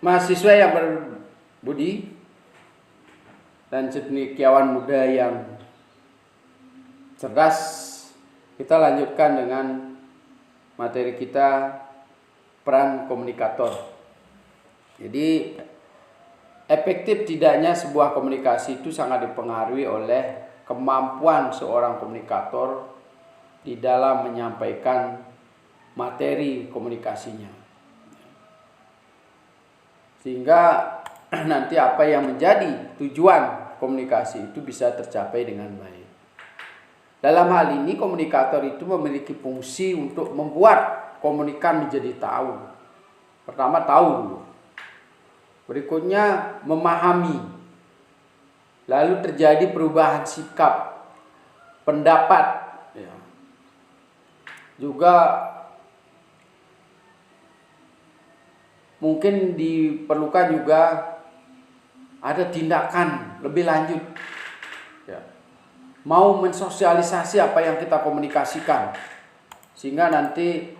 mahasiswa yang berbudi dan cendekiawan muda yang cerdas, kita lanjutkan dengan materi kita, peran komunikator. Jadi efektif tidaknya sebuah komunikasi itu sangat dipengaruhi oleh kemampuan seorang komunikator di dalam menyampaikan materi komunikasinya. Sehingga nanti apa yang menjadi tujuan komunikasi itu bisa tercapai dengan baik. Dalam hal ini komunikator itu memiliki fungsi untuk membuat komunikan menjadi tahu. Pertama tahu dulu. Berikutnya memahami. Lalu terjadi perubahan sikap, pendapat. Ya. Juga mungkin diperlukan juga ada tindakan lebih lanjut. Ya. Mau mensosialisasi apa yang kita komunikasikan, sehingga nanti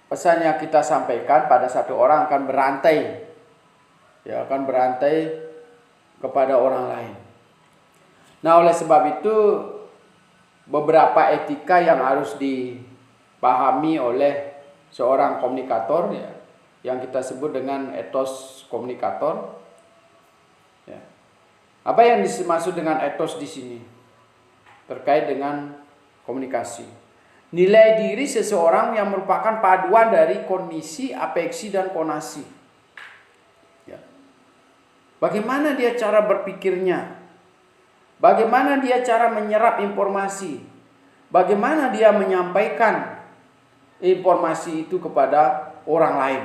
pesan yang kita sampaikan pada satu orang akan berantai, ya, akan berantai kepada orang lain. Nah, oleh sebab itu beberapa etika yang harus dipahami oleh seorang komunikator, ya, yang kita sebut dengan etos komunikator. Ya. Apa yang dimaksud dengan etos di sini terkait dengan komunikasi? Nilai diri seseorang yang merupakan paduan dari kondisi, afeksi, dan konasi. Ya. Bagaimana dia cara berpikirnya? Bagaimana dia cara menyerap informasi? Bagaimana dia menyampaikan informasi itu kepada orang lain?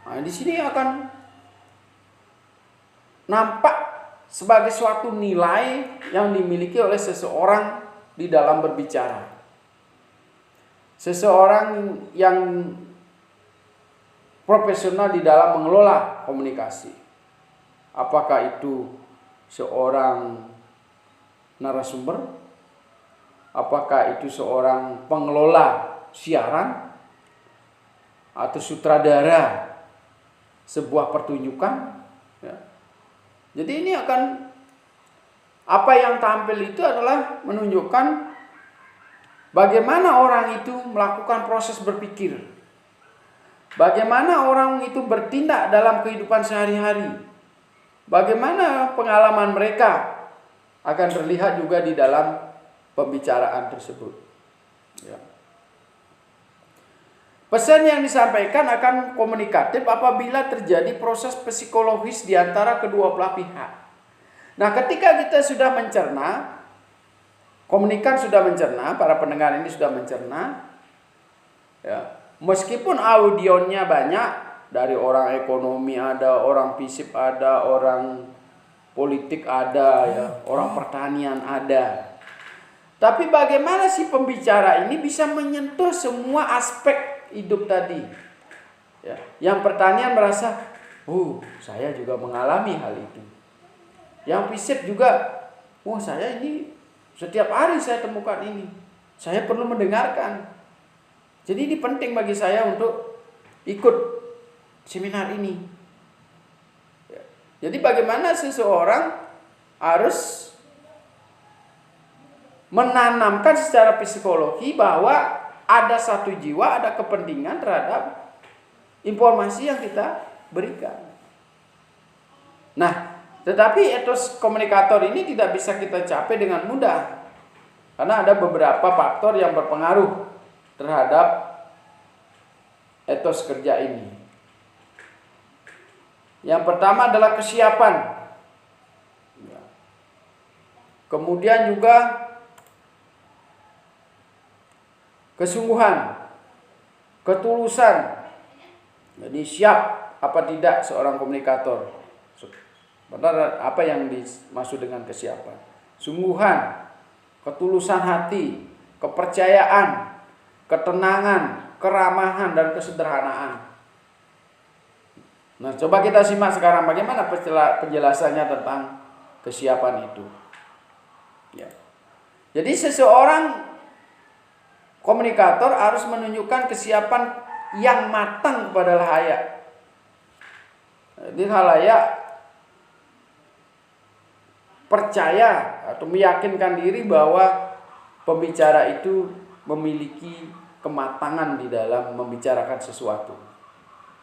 Nah, di sini akan nampak sebagai suatu nilai yang dimiliki oleh seseorang di dalam berbicara. Seseorang yang profesional di dalam mengelola komunikasi. Apakah itu seorang narasumber? Apakah itu seorang pengelola siaran? Atau sutradara sebuah pertunjukan? Ya. Jadi ini akan, apa yang tampil itu adalah menunjukkan bagaimana orang itu melakukan proses berpikir. Bagaimana orang itu bertindak dalam kehidupan sehari-hari. Bagaimana pengalaman mereka akan terlihat juga di dalam pembicaraan tersebut. Ya. Pesan yang disampaikan akan komunikatif apabila terjadi proses psikologis di antara kedua belah pihak. Nah, ketika kita sudah mencerna, komunikan sudah mencerna, para pendengar ini sudah mencerna, ya, meskipun audionya banyak, dari orang ekonomi ada, orang fisip ada, orang politik ada, ya, orang pertanian ada. Tapi bagaimana si pembicara ini bisa menyentuh semua aspek hidup tadi? Ya, yang pertanian merasa, saya juga mengalami hal itu. Yang fisip juga, saya ini setiap hari saya temukan ini. Saya perlu mendengarkan. Jadi ini penting bagi saya untuk ikut seminar ini. Ya. Jadi bagaimana seseorang harus menanamkan secara psikologi bahwa ada satu jiwa, ada kepentingan terhadap informasi yang kita berikan. Nah, tetapi etos komunikator ini tidak bisa kita capai dengan mudah. Karena ada beberapa faktor yang berpengaruh terhadap etos kerja ini. Yang pertama adalah kesiapan. Kemudian juga kesungguhan, ketulusan. Jadi siap apa tidak seorang komunikator. Benar apa yang dimaksud dengan kesiapan? Sungguhan, ketulusan hati, kepercayaan, ketenangan, keramahan, dan kesederhanaan. Nah, coba kita simak sekarang bagaimana penjelasannya tentang kesiapan itu. Ya. Jadi seseorang komunikator harus menunjukkan kesiapan yang matang kepada khalayak. Jadi khalayak percaya atau meyakinkan diri bahwa pembicara itu memiliki kematangan di dalam membicarakan sesuatu.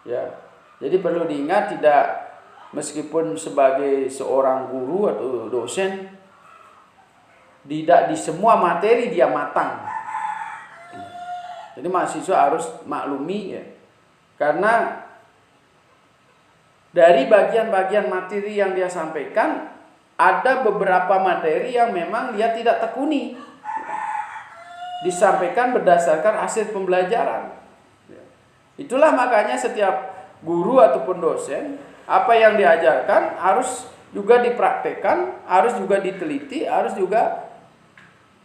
Ya. Jadi perlu diingat, tidak meskipun sebagai seorang guru atau dosen, tidak di semua materi dia matang. Jadi mahasiswa harus maklumi ya. Karena dari bagian-bagian materi yang dia sampaikan, ada beberapa materi yang memang dia tidak tekuni. Disampaikan berdasarkan hasil pembelajaran. Itulah makanya setiap guru ataupun dosen, apa yang diajarkan harus juga dipraktekkan, harus juga diteliti, harus juga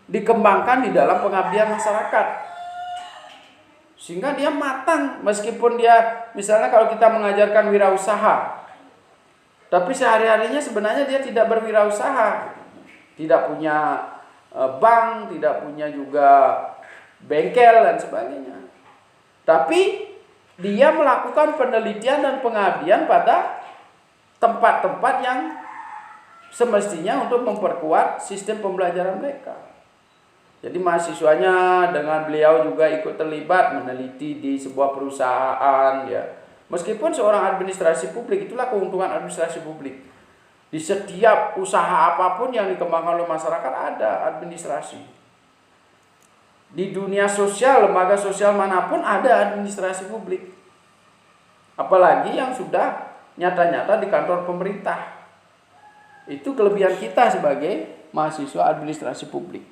dikembangkan di dalam pengabdian masyarakat. Sehingga dia matang, meskipun dia, misalnya kalau kita mengajarkan wirausaha, tapi sehari-harinya sebenarnya dia tidak berwirausaha, tidak punya bank, tidak punya juga bengkel dan sebagainya. Tapi dia melakukan penelitian dan pengabdian pada tempat-tempat yang semestinya untuk memperkuat sistem pembelajaran mereka. Jadi mahasiswanya dengan beliau juga ikut terlibat meneliti di sebuah perusahaan ya. Meskipun seorang administrasi publik, itulah keuntungan administrasi publik. Di setiap usaha apapun yang dikembangkan oleh masyarakat ada administrasi. Di dunia sosial, lembaga sosial manapun ada administrasi publik. Apalagi yang sudah nyata-nyata di kantor pemerintah. Itu kelebihan kita sebagai mahasiswa administrasi publik.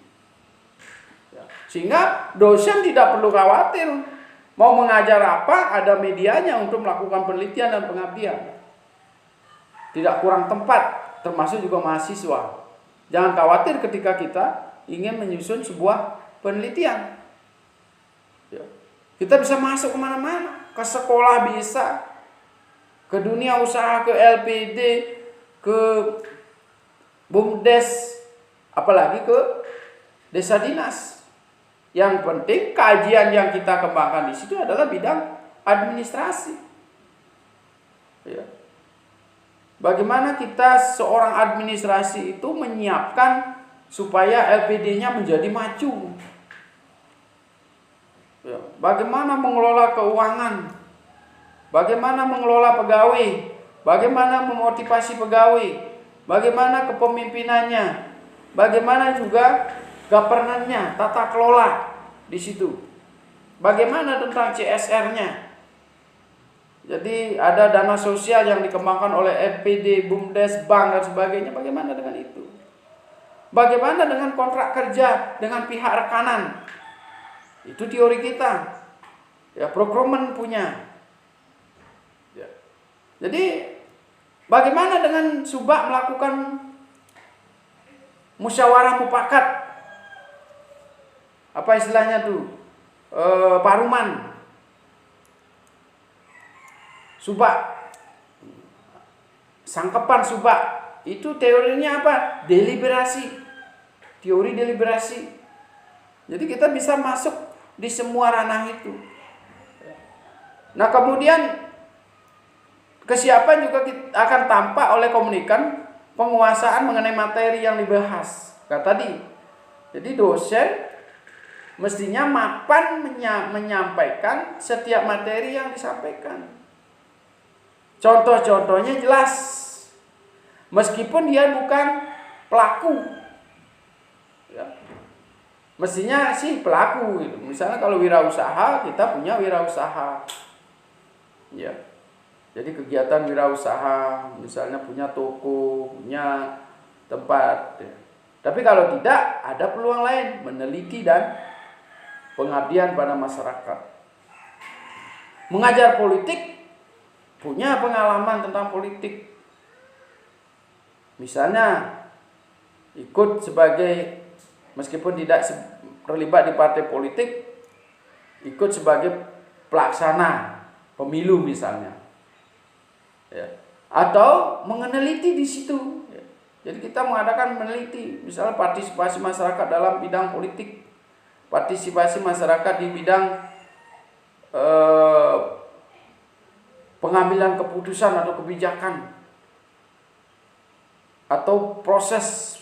Sehingga dosen tidak perlu khawatir. Mau mengajar apa, ada medianya untuk melakukan penelitian dan pengabdian. Tidak kurang tempat, termasuk juga mahasiswa. Jangan khawatir ketika kita ingin menyusun sebuah penelitian. Kita bisa masuk kemana-mana. Ke sekolah bisa, ke dunia usaha, ke LPD, ke BUMDes, apalagi ke desa dinas. Yang penting kajian yang kita kembangkan di situ adalah bidang administrasi. Ya. Bagaimana kita seorang administrasi itu menyiapkan supaya LPD-nya menjadi maju. Ya. Bagaimana mengelola keuangan, bagaimana mengelola pegawai, bagaimana memotivasi pegawai, bagaimana kepemimpinannya, bagaimana juga governance-nya, tata kelola di situ. Bagaimana tentang CSR-nya? Jadi ada dana sosial yang dikembangkan oleh LPD, BUMDes, bank dan sebagainya. Bagaimana dengan itu? Bagaimana dengan kontrak kerja dengan pihak rekanan? Itu teori kita. Ya, procurement punya. Ya. Jadi bagaimana dengan Subak melakukan musyawarah mufakat? Apa istilahnya tuh? Paruman. Subak. Sangkepan Subak. Itu teorinya apa? Deliberasi. Teori deliberasi. Jadi kita bisa masuk di semua ranah itu. Nah kemudian kesiapan juga akan tampak oleh komunikan penguasaan mengenai materi yang dibahas. Kata tadi. Jadi dosen mestinya mapan menyampaikan setiap materi yang disampaikan. Contoh-contohnya jelas. Meskipun dia bukan pelaku. Ya. Mestinya sih pelaku gitu. Misalnya kalau wirausaha, kita punya wirausaha. Ya. Jadi kegiatan wirausaha, misalnya punya toko, punya tempat. Ya. Tapi kalau tidak, ada peluang lain meneliti dan pengabdian pada masyarakat. Mengajar politik, punya pengalaman tentang politik. Misalnya ikut sebagai, meskipun tidak terlibat di partai politik, ikut sebagai pelaksana pemilu misalnya. Ya. Atau meneliti di situ. Ya. Jadi kita mengadakan meneliti, misalnya partisipasi masyarakat dalam bidang politik, partisipasi masyarakat di bidang pengambilan keputusan atau kebijakan, atau proses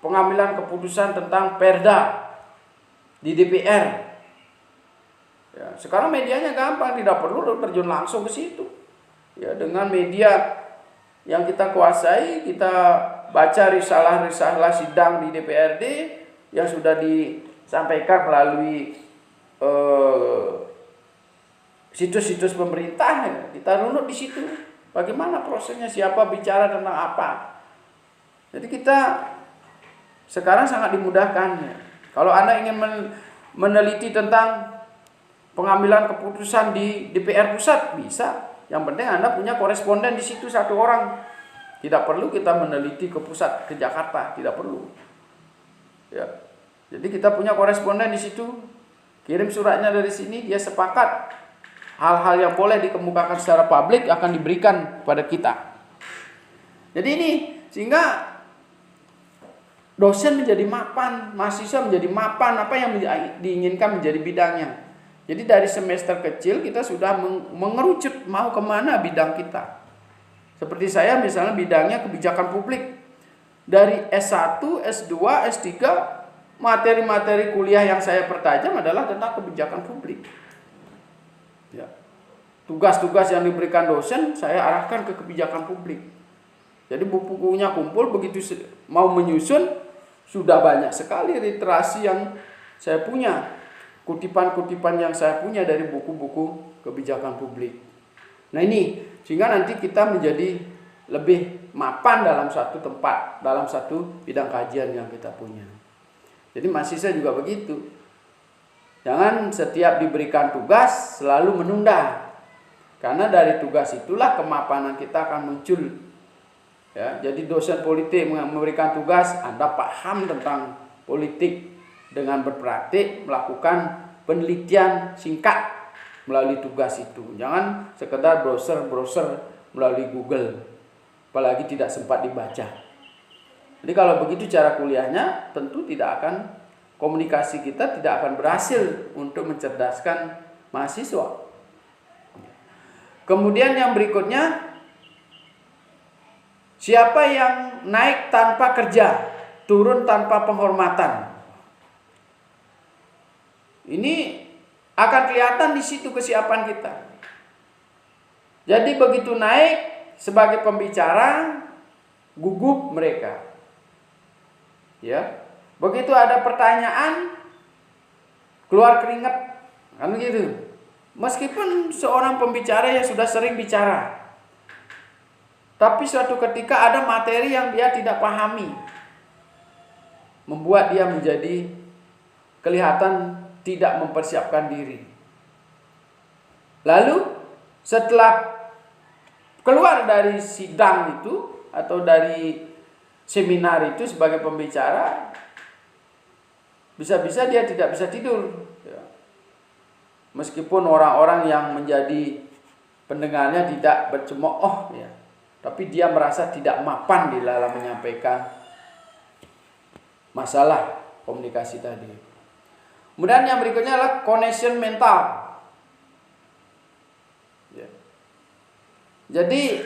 pengambilan keputusan tentang perda di DPR. Ya, sekarang medianya gampang, tidak perlu terjun langsung ke situ. Ya, dengan media yang kita kuasai, kita baca risalah-risalah sidang di DPRD yang sudah disampaikan melalui situs-situs pemerintah, ya. Kita runut di situ. Bagaimana prosesnya, siapa bicara tentang apa. Jadi kita sekarang sangat dimudahkan. Ya. Kalau Anda ingin meneliti tentang pengambilan keputusan di DPR pusat, bisa. Yang penting Anda punya koresponden di situ satu orang. Tidak perlu kita meneliti ke pusat, ke Jakarta, tidak perlu. Ya. Jadi kita punya koresponden di situ. Kirim suratnya dari sini, dia sepakat hal-hal yang boleh dikemukakan secara publik akan diberikan kepada kita. Jadi ini sehingga dosen menjadi mapan, mahasiswa menjadi mapan apa yang diinginkan menjadi bidangnya. Jadi dari semester kecil kita sudah mengerucut mau kemana bidang kita. Seperti saya misalnya bidangnya kebijakan publik. Dari S1, S2, S3, materi-materi kuliah yang saya pertajam adalah tentang kebijakan publik. Ya. Tugas-tugas yang diberikan dosen saya arahkan ke kebijakan publik. Jadi buku-bukunya kumpul, begitu mau menyusun sudah banyak sekali literasi yang saya punya. Kutipan-kutipan yang saya punya dari buku-buku kebijakan publik. Nah ini, sehingga nanti kita menjadi lebih mapan dalam satu tempat, dalam satu bidang kajian yang kita punya. Jadi mahasiswa juga begitu. Jangan setiap diberikan tugas selalu menunda. Karena dari tugas itulah kemapanan kita akan muncul. Ya, jadi dosen politik memberikan tugas, Anda paham tentang politik. Dengan berpraktik melakukan penelitian singkat melalui tugas itu. Jangan sekedar browser melalui Google, apalagi tidak sempat dibaca. Jadi kalau begitu cara kuliahnya, tentu tidak akan, komunikasi kita tidak akan berhasil untuk mencerdaskan mahasiswa. Kemudian yang berikutnya, siapa yang naik tanpa kerja, turun tanpa penghormatan. Ini akan kelihatan di situ kesiapan kita. Jadi begitu naik sebagai pembicara, gugup mereka. Ya. Begitu ada pertanyaan, keluar keringat. Kan begitu. Meskipun seorang pembicara yang sudah sering bicara, tapi suatu ketika ada materi yang dia tidak pahami, membuat dia menjadi kelihatan tidak mempersiapkan diri. Lalu setelah keluar dari sidang itu atau dari seminar itu sebagai pembicara, bisa-bisa dia tidak bisa tidur. Meskipun orang-orang yang menjadi pendengarnya tidak bercemooh, ya, tapi dia merasa tidak mapan di dalam menyampaikan masalah komunikasi tadi. Kemudian yang berikutnya adalah connection mental. Ya. Jadi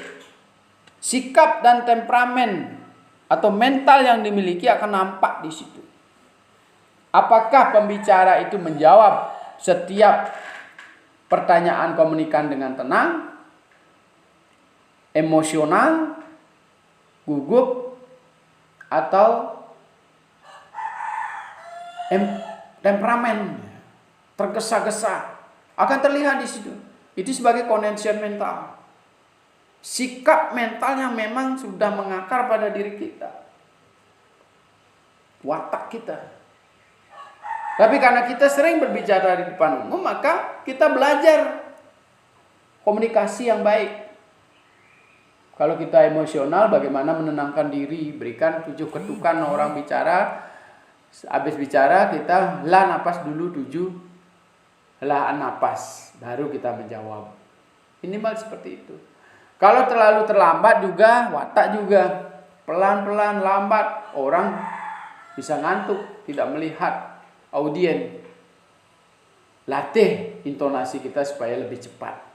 sikap dan temperamen atau mental yang dimiliki akan nampak di situ. Apakah pembicara itu menjawab setiap pertanyaan komunikan dengan tenang, emosional, gugup, atau temperamen, tergesa-gesa, akan terlihat di situ. Itu sebagai connection mental. Sikap mental yang memang sudah mengakar pada diri kita, watak kita. Tapi karena kita sering berbicara di depan umum, maka kita belajar komunikasi yang baik. Kalau kita emosional, bagaimana menenangkan diri, berikan 7 ketukan orang bicara. Habis bicara kita hela napas dulu 7 helaan napas, baru kita menjawab. Minimal seperti itu. Kalau terlalu terlambat juga, watak juga pelan-pelan lambat, orang bisa ngantuk, tidak melihat audien. Latih intonasi kita supaya lebih cepat.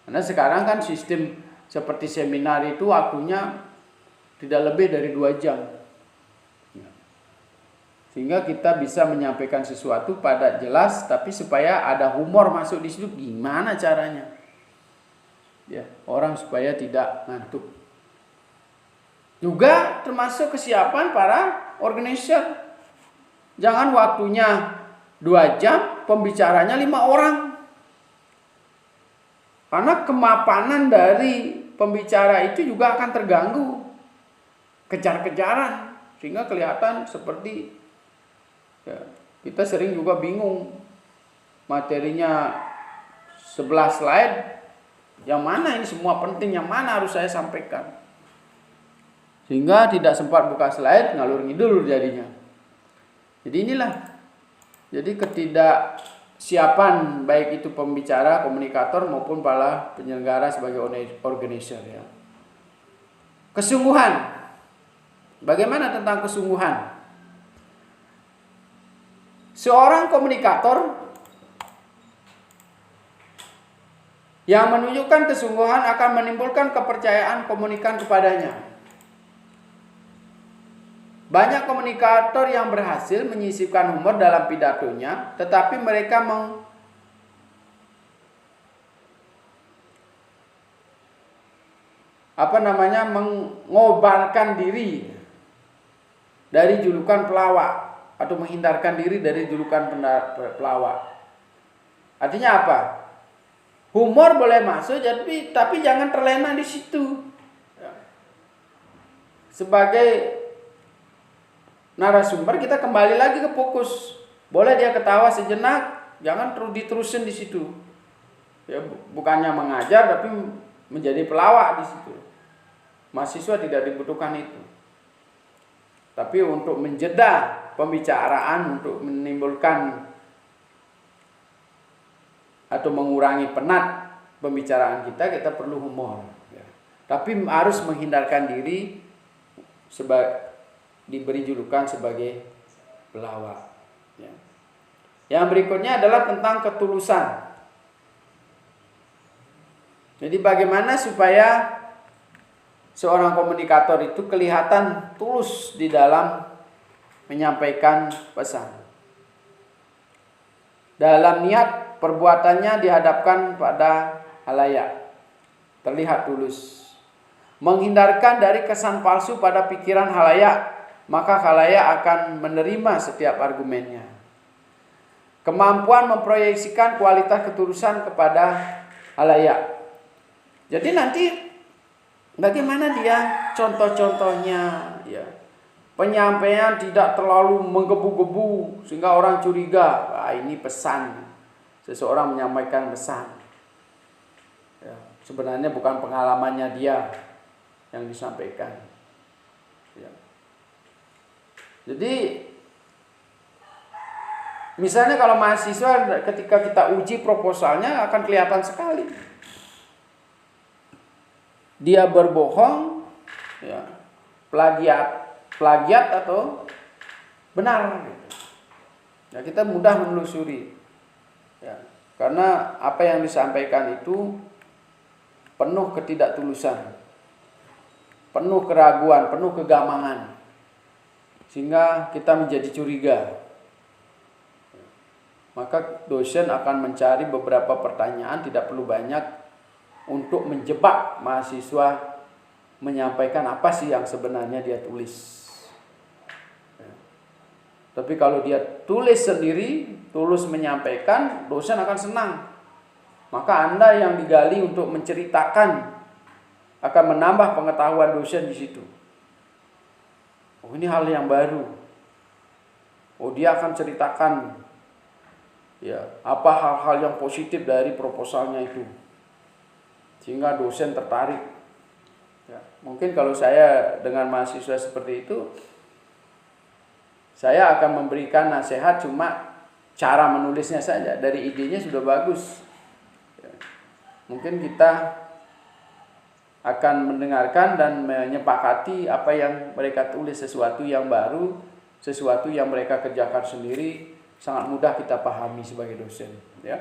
Karena sekarang kan sistem seperti seminar itu waktunya tidak lebih dari 2 jam. Sehingga kita bisa menyampaikan sesuatu pada jelas, tapi supaya ada humor masuk di situ, gimana caranya? Ya, orang supaya tidak ngantuk. Juga termasuk kesiapan para organizer. Jangan waktunya 2 jam, pembicaranya 5 orang. Karena kemapanan dari pembicara itu juga akan terganggu. Kejar-kejaran, sehingga kelihatan seperti ya, kita sering juga bingung. Materinya 11 slide, yang mana ini semua penting, yang mana harus saya sampaikan. Sehingga tidak sempat buka slide, ngalur ngidul jadinya. Jadi inilah. Jadi ketidaksiapan baik itu pembicara, komunikator maupun para penyelenggara sebagai organizer ya. Kesungguhan. Bagaimana tentang kesungguhan? Seorang komunikator yang menunjukkan kesungguhan akan menimbulkan kepercayaan komunikan kepadanya. Banyak komunikator yang berhasil menyisipkan humor dalam pidatonya, tetapi mereka mengobarkan diri dari julukan pelawak atau menghindarkan diri dari julukan pelawak. Artinya apa? Humor boleh masuk, tapi jangan terlena di situ. Sebagai narasumber kita kembali lagi ke fokus. Boleh dia ketawa sejenak, jangan terus diterusin di situ. Ya, bukannya mengajar tapi menjadi pelawak di situ. Mahasiswa tidak dibutuhkan itu. Tapi untuk menjeda pembicaraan, untuk menimbulkan atau mengurangi penat pembicaraan kita perlu humor. Ya. Tapi harus menghindarkan diri diberi julukan sebagai pelawak. Ya. Yang berikutnya adalah tentang ketulusan. Jadi bagaimana supaya seorang komunikator itu kelihatan tulus di dalam menyampaikan pesan. Dalam niat perbuatannya dihadapkan pada halayak, terlihat tulus. Menghindarkan dari kesan palsu pada pikiran halayak, maka halayak akan menerima setiap argumennya. Kemampuan memproyeksikan kualitas ketulusan kepada halayak. Jadi nanti bagaimana dia contoh-contohnya ya. Penyampaian tidak terlalu menggebu-gebu sehingga orang curiga, ini pesan. Seseorang menyampaikan pesan. Ya, sebenarnya bukan pengalamannya dia yang disampaikan. Ya. Jadi misalnya kalau mahasiswa ketika kita uji proposalnya akan kelihatan sekali. Dia berbohong, ya, plagiat atau benar. Ya, kita mudah menelusuri. Ya, karena apa yang disampaikan itu penuh ketidaktulusan, penuh keraguan, penuh kegamangan. Sehingga kita menjadi curiga. Maka dosen akan mencari beberapa pertanyaan, tidak perlu banyak, untuk menjebak mahasiswa menyampaikan apa sih yang sebenarnya dia tulis. Ya. Tapi kalau dia tulis sendiri, tulus menyampaikan, dosen akan senang. Maka Anda yang digali untuk menceritakan akan menambah pengetahuan dosen di situ. Oh, ini hal yang baru. Oh, dia akan ceritakan ya, apa hal-hal yang positif dari proposalnya itu. Sehingga dosen tertarik. Ya, mungkin kalau saya dengan mahasiswa seperti itu, saya akan memberikan nasihat cuma cara menulisnya saja. Dari idenya sudah bagus. Ya, mungkin kita akan mendengarkan dan menyepakati apa yang mereka tulis, sesuatu yang baru, sesuatu yang mereka kerjakan sendiri, sangat mudah kita pahami sebagai dosen. Ya.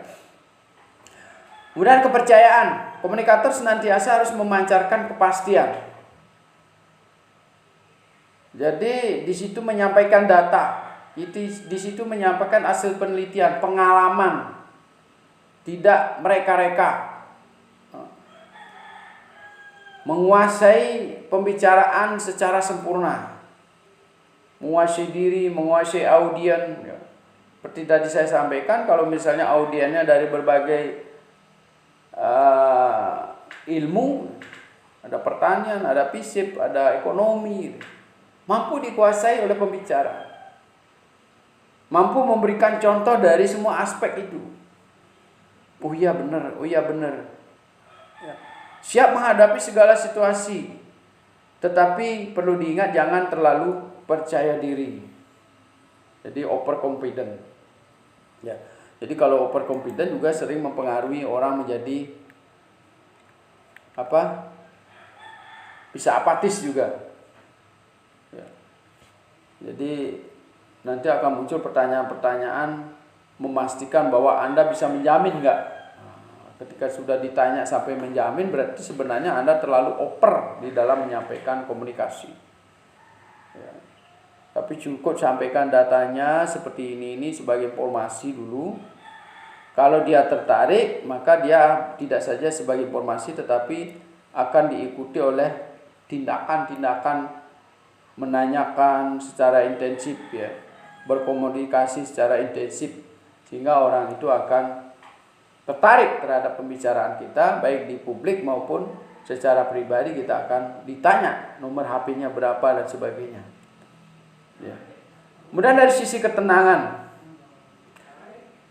Kemudian kepercayaan. Komunikator senantiasa harus memancarkan kepastian. Jadi di situ menyampaikan data, di situ menyampaikan hasil penelitian, pengalaman, tidak mereka-reka. Menguasai pembicaraan secara sempurna, menguasai diri, menguasai audien. Seperti tadi saya sampaikan, kalau misalnya audiennya dari berbagai ilmu, ada pertanian, ada FISIP, ada ekonomi, mampu dikuasai oleh pembicara, mampu memberikan contoh dari semua aspek itu. Oh iya benar, oh iya benar. Ya. Siap menghadapi segala situasi, tetapi perlu diingat jangan terlalu percaya diri. Jadi overconfident. Ya. Jadi kalau overconfident juga sering mempengaruhi orang menjadi bisa apatis juga. Ya. Jadi nanti akan muncul pertanyaan-pertanyaan memastikan bahwa Anda bisa menjamin enggak. Ketika sudah ditanya sampai menjamin, berarti sebenarnya Anda terlalu over di dalam menyampaikan komunikasi. Ya. Tapi cukup sampaikan datanya seperti ini sebagai informasi dulu. Kalau dia tertarik, maka dia tidak saja sebagai informasi, tetapi akan diikuti oleh tindakan-tindakan menanyakan secara intensif, ya, berkomunikasi secara intensif, sehingga orang itu akan tertarik terhadap pembicaraan kita, baik di publik maupun secara pribadi. Kita akan ditanya nomor HP-nya berapa dan sebagainya. Ya. Kemudian dari sisi ketenangan,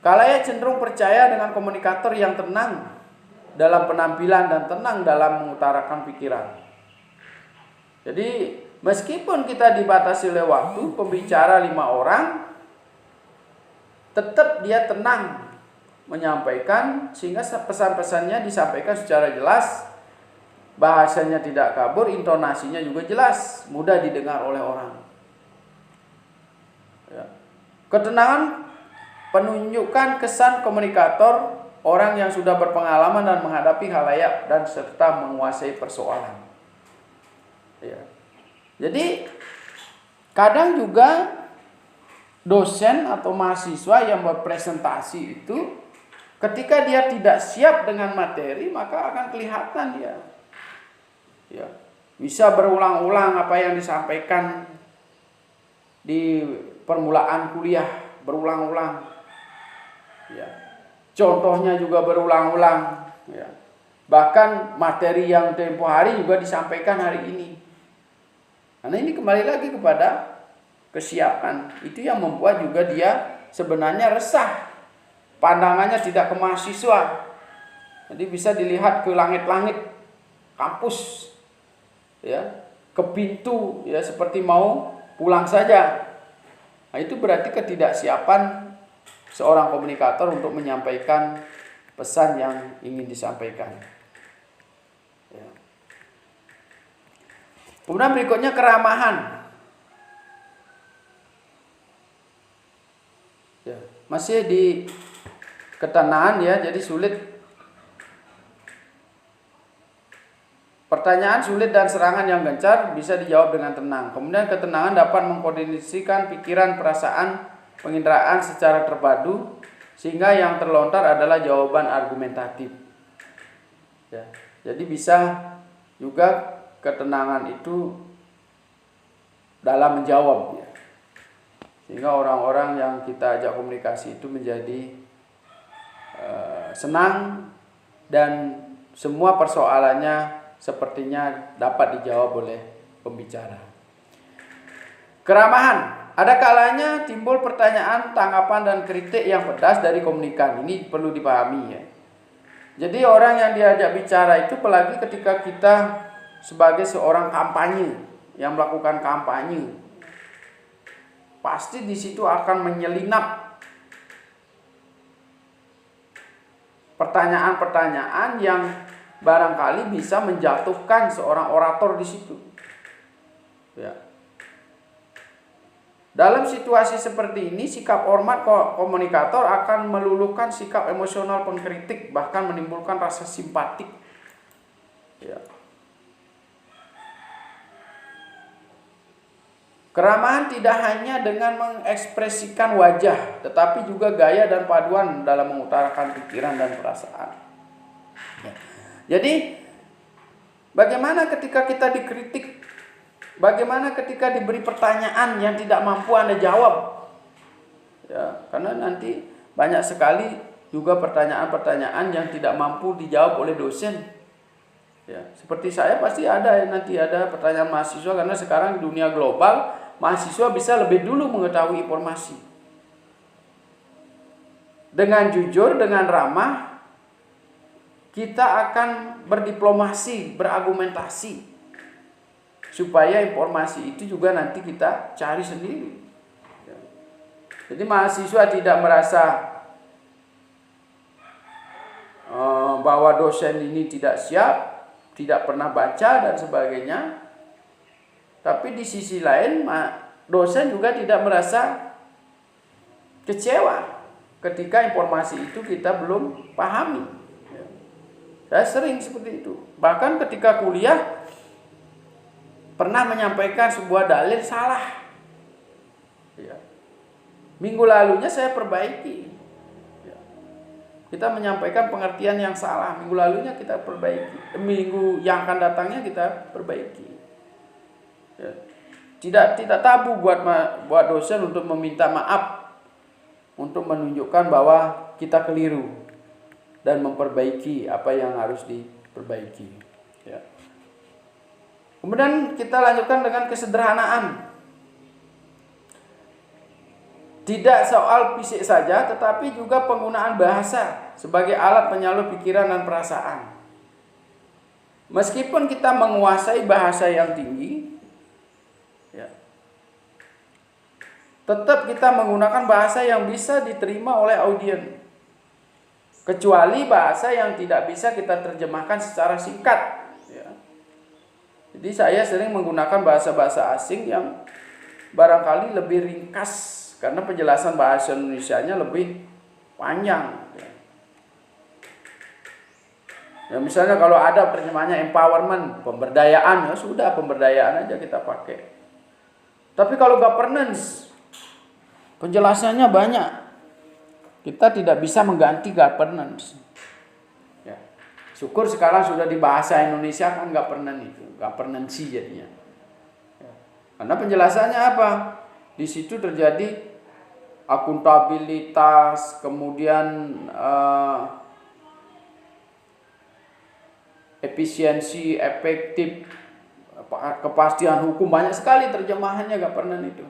khalayak cenderung percaya dengan komunikator yang tenang dalam penampilan dan tenang dalam mengutarakan pikiran. Jadi meskipun kita dibatasi oleh waktu, pembicara 5 orang, tetap dia tenang menyampaikan, sehingga pesan-pesannya disampaikan secara jelas, bahasanya tidak kabur, intonasinya juga jelas, mudah didengar oleh orang. Ya. Ketenangan penunjukkan kesan komunikator, orang yang sudah berpengalaman dan menghadapi khalayak dan serta menguasai persoalan. Ya. Jadi kadang juga dosen atau mahasiswa yang berpresentasi itu, ketika dia tidak siap dengan materi, maka akan kelihatan dia. Ya. Bisa berulang-ulang apa yang disampaikan di permulaan kuliah, berulang-ulang. Ya. Contohnya juga berulang-ulang. Ya. Bahkan materi yang tempo hari juga disampaikan hari ini. Karena ini kembali lagi kepada kesiapan. Itu yang membuat juga dia sebenarnya resah. Pandangannya tidak ke mahasiswa. Jadi bisa dilihat ke langit-langit kampus. Ya, ke pintu, ya, seperti mau pulang saja. Nah, itu berarti ketidaksiapan seorang komunikator untuk menyampaikan pesan yang ingin disampaikan. Ya. Kemudian berikutnya keramahan. Ya, masih di ketenangan, ya, jadi sulit. Pertanyaan sulit dan serangan yang gencar bisa dijawab dengan tenang. Kemudian ketenangan dapat mengkoordinasikan pikiran, perasaan, penginderaan secara terpadu, sehingga yang terlontar adalah jawaban argumentatif. Ya, jadi bisa juga ketenangan itu dalam menjawab, ya. Sehingga orang-orang yang kita ajak komunikasi itu menjadi senang dan semua persoalannya sepertinya dapat dijawab oleh pembicara. Keramahan. Ada kalanya timbul pertanyaan, tanggapan, dan kritik yang pedas dari komunikan. Ini perlu dipahami, ya. Jadi orang yang diajak bicara itu, apalagi ketika kita sebagai seorang kampanye yang melakukan kampanye, pasti di situ akan menyelinap pertanyaan-pertanyaan yang barangkali bisa menjatuhkan seorang orator di situ. Ya. Dalam situasi seperti ini, sikap hormat komunikator akan meluluhkan sikap emosional pengkritik, bahkan menimbulkan rasa simpatik. Ya. Keramahan tidak hanya dengan mengekspresikan wajah, tetapi juga gaya dan paduan dalam mengutarakan pikiran dan perasaan. Ya. Jadi, bagaimana ketika kita dikritik? Bagaimana ketika diberi pertanyaan yang tidak mampu Anda jawab? Ya, karena nanti banyak sekali juga pertanyaan-pertanyaan yang tidak mampu dijawab oleh dosen. Ya, seperti saya pasti nanti ada pertanyaan mahasiswa, karena sekarang di dunia global mahasiswa bisa lebih dulu mengetahui informasi. Dengan jujur, dengan ramah, kita akan berdiplomasi, berargumentasi, supaya informasi itu juga nanti kita cari sendiri. Jadi mahasiswa tidak merasa bahwa dosen ini tidak siap, tidak pernah baca dan sebagainya. Tapi di sisi lain dosen juga tidak merasa kecewa ketika informasi itu kita belum pahami. Saya sering seperti itu. Bahkan ketika kuliah pernah menyampaikan sebuah dalil salah. Ya. Minggu lalunya saya perbaiki. Ya. Kita menyampaikan pengertian yang salah. Minggu lalunya kita perbaiki. Minggu yang akan datangnya kita perbaiki. Ya. Tidak tabu buat dosen untuk meminta maaf, untuk menunjukkan bahwa kita keliru dan memperbaiki apa yang harus diperbaiki. Ya. Kemudian kita lanjutkan dengan kesederhanaan. Tidak soal fisik saja, tetapi juga penggunaan bahasa sebagai alat penyalur pikiran dan perasaan. Meskipun kita menguasai bahasa yang tinggi, ya, tetap kita menggunakan bahasa yang bisa diterima oleh audiens. Kecuali bahasa yang tidak bisa kita terjemahkan secara singkat. Jadi saya sering menggunakan bahasa-bahasa asing yang barangkali lebih ringkas, karena penjelasan bahasa Indonesianya lebih panjang. Ya, misalnya kalau ada terjemahannya empowerment, pemberdayaan, ya sudah pemberdayaan aja kita pakai. Tapi kalau governance, penjelasannya banyak. Kita tidak bisa mengganti governance. Ya. Syukur sekarang sudah di bahasa Indonesia kan governance jadinya. Ya. Karena penjelasannya apa? Di situ terjadi akuntabilitas, kemudian efisiensi, efektif, kepastian hukum, banyak sekali terjemahannya governance itu.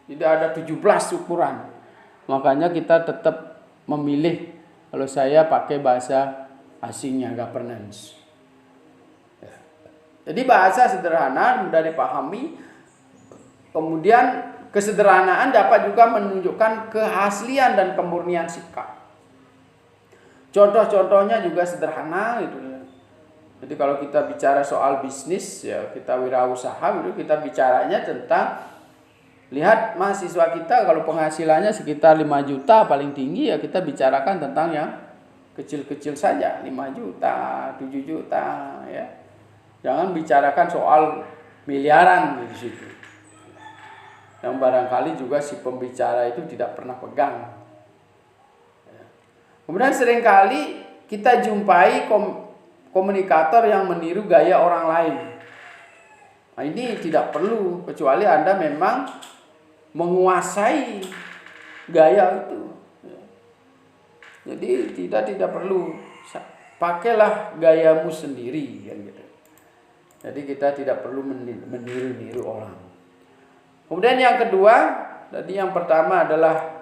Jadi ada 17 ukuran. Makanya kita tetap memilih, kalau saya pakai bahasa asingnya governance. Jadi bahasa sederhana, mudah dipahami. Kemudian kesederhanaan dapat juga menunjukkan keaslian dan kemurnian sikap. Contoh-contohnya juga sederhana gitu. Jadi kalau kita bicara soal bisnis, ya kita wirausaha, itu kita bicaranya tentang, lihat mahasiswa kita kalau penghasilannya sekitar 5 juta paling tinggi, ya kita bicarakan tentang yang kecil-kecil saja, 5 juta, 7 juta, ya. Jangan bicarakan soal miliaran di situ. Yang barangkali juga si pembicara itu tidak pernah pegang. Kemudian seringkali kita jumpai komunikator yang meniru gaya orang lain. Nah, ini tidak perlu, kecuali Anda memang menguasai gaya itu. Jadi tidak perlu, pakailah gayamu sendiri, kan gitu. Jadi kita tidak perlu meniru-niru orang. Kemudian yang kedua, tadi yang pertama adalah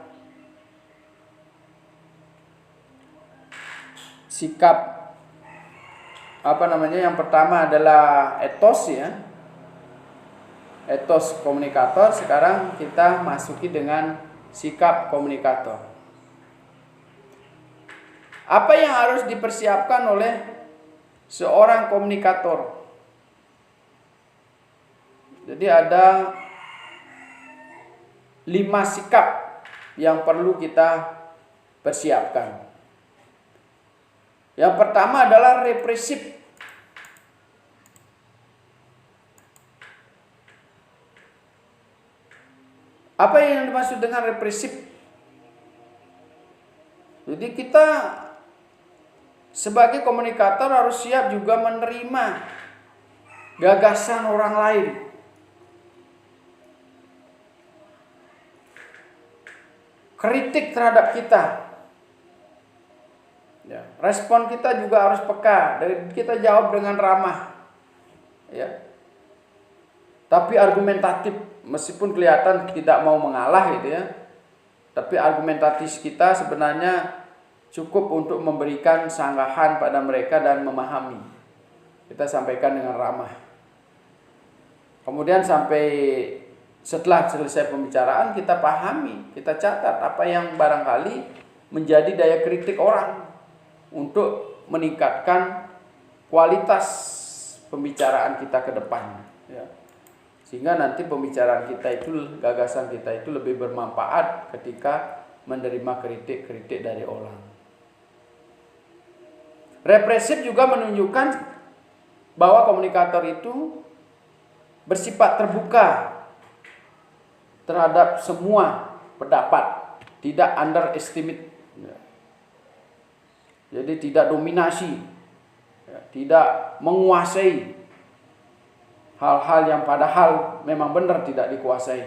sikap yang pertama adalah etos, ya. Etos komunikator. Sekarang kita masuki dengan sikap komunikator. Apa yang harus dipersiapkan oleh seorang komunikator? Jadi ada 5 sikap yang perlu kita persiapkan. Yang pertama adalah represif. Apa yang dimaksud dengan represif? Jadi kita sebagai komunikator harus siap juga menerima gagasan orang lain. Kritik terhadap kita. Ya, respon kita juga harus peka. Dari kita jawab dengan ramah. Ya. Tapi argumentatif, meskipun kelihatan tidak mau mengalah gitu ya. Tapi argumentatif kita sebenarnya cukup untuk memberikan sanggahan pada mereka dan memahami. Kita sampaikan dengan ramah. Kemudian setelah selesai pembicaraan kita pahami, kita catat apa yang barangkali menjadi daya kritik orang untuk meningkatkan kualitas pembicaraan kita ke depan. Ya. Sehingga nanti pembicaraan kita itu, gagasan kita itu lebih bermanfaat ketika menerima kritik-kritik dari orang. Represif juga menunjukkan bahwa komunikator itu bersifat terbuka terhadap semua pendapat, tidak underestimate. Jadi tidak dominasi, tidak menguasai hal-hal yang padahal memang benar tidak dikuasai.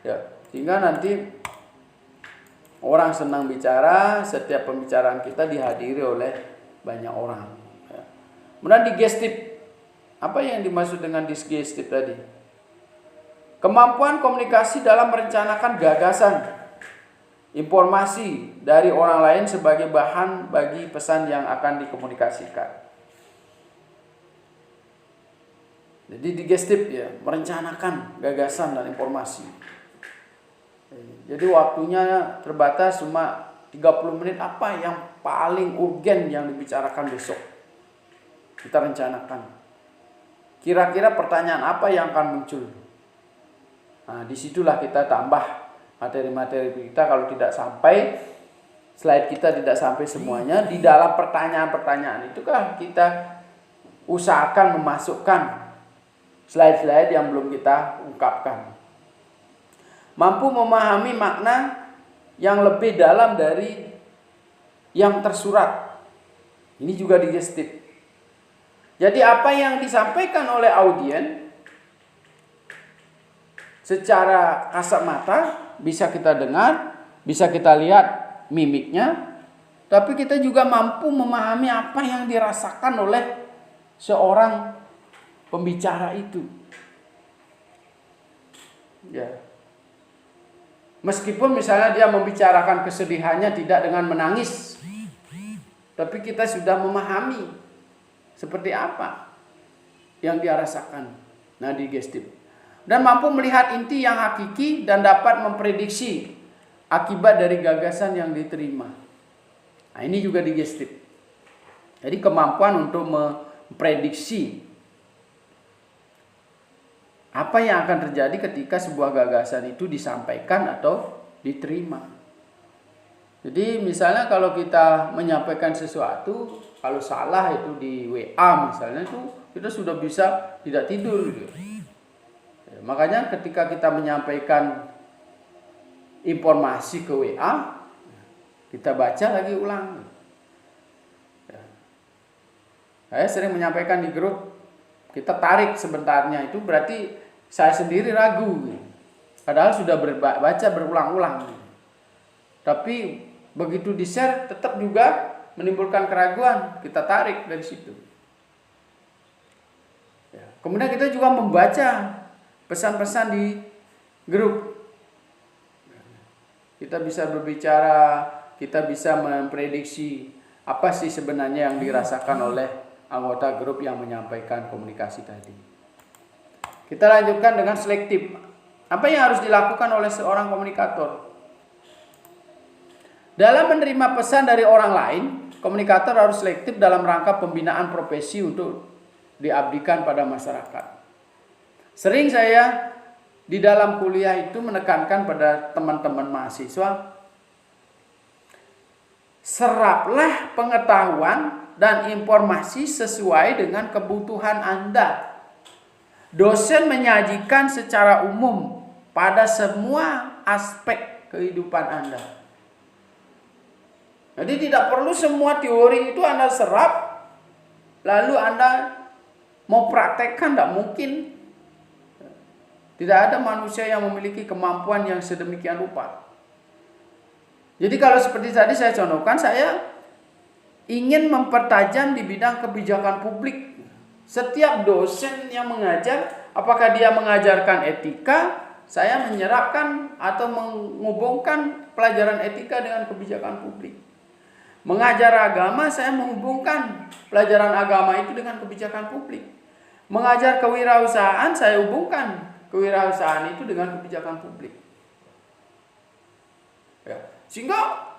Ya, sehingga nanti orang senang bicara, setiap pembicaraan kita dihadiri oleh banyak orang. Ya. Kemudian digestif. Apa yang dimaksud dengan digestif tadi? Kemampuan komunikasi dalam merencanakan gagasan, informasi dari orang lain sebagai bahan bagi pesan yang akan dikomunikasikan. Jadi digestif ya, merencanakan gagasan dan informasi. Jadi waktunya terbatas, cuma 30 menit. Apa yang paling urgen yang dibicarakan besok? Kita rencanakan. Kira-kira pertanyaan apa yang akan muncul? Nah, disitulah kita tambah materi-materi kita. Kalau tidak sampai, slide kita tidak sampai semuanya, di dalam pertanyaan-pertanyaan itu kan kita usahakan memasukkan slide-slide yang belum kita ungkapkan. Mampu memahami makna yang lebih dalam dari yang tersurat. Ini juga digestif. Jadi apa yang disampaikan oleh audien secara kasat mata bisa kita dengar, bisa kita lihat mimiknya, tapi kita juga mampu memahami apa yang dirasakan oleh seorang pembicara itu. Ya. Meskipun misalnya dia membicarakan kesedihannya tidak dengan menangis, tapi kita sudah memahami seperti apa yang dia rasakan. Nah, digestif. Dan mampu melihat inti yang hakiki dan dapat memprediksi akibat dari gagasan yang diterima. Nah, ini juga digestif. Jadi kemampuan untuk memprediksi apa yang akan terjadi ketika sebuah gagasan itu disampaikan atau diterima. Jadi misalnya kalau kita menyampaikan sesuatu, kalau salah itu di WA misalnya, itu kita sudah bisa tidak tidur gitu. Ya, makanya ketika kita menyampaikan informasi ke WA, kita baca lagi ulang. Ya. Saya sering menyampaikan di grup, kita tarik sebentarnya, itu berarti saya sendiri ragu. Padahal sudah baca berulang-ulang. Tapi begitu di-share tetap juga menimbulkan keraguan. Kita tarik dari situ. Ya. Kemudian kita juga membaca pesan-pesan di grup. Kita bisa berbicara, kita bisa memprediksi apa sih sebenarnya yang dirasakan oleh anggota grup yang menyampaikan komunikasi tadi. Kita lanjutkan dengan selektif. Apa yang harus dilakukan oleh seorang komunikator? Dalam menerima pesan dari orang lain, komunikator harus selektif dalam rangka pembinaan profesi untuk diabdikan pada masyarakat. Sering saya di dalam kuliah itu menekankan pada teman-teman mahasiswa, seraplah pengetahuan dan informasi sesuai dengan kebutuhan Anda. Dosen menyajikan secara umum pada semua aspek kehidupan Anda. Jadi tidak perlu semua teori itu Anda serap, lalu Anda mau praktekkan, tidak mungkin. Tidak ada manusia yang memiliki kemampuan yang sedemikian rupa. Jadi kalau seperti tadi saya contohkan, saya ingin mempertajam di bidang kebijakan publik. Setiap dosen yang mengajar, apakah dia mengajarkan etika, saya menyerapkan atau menghubungkan pelajaran etika dengan kebijakan publik. Mengajar agama, saya menghubungkan pelajaran agama itu dengan kebijakan publik. Mengajar kewirausahaan, saya hubungkan kewirausahaan itu dengan kebijakan publik. Ya. Sehingga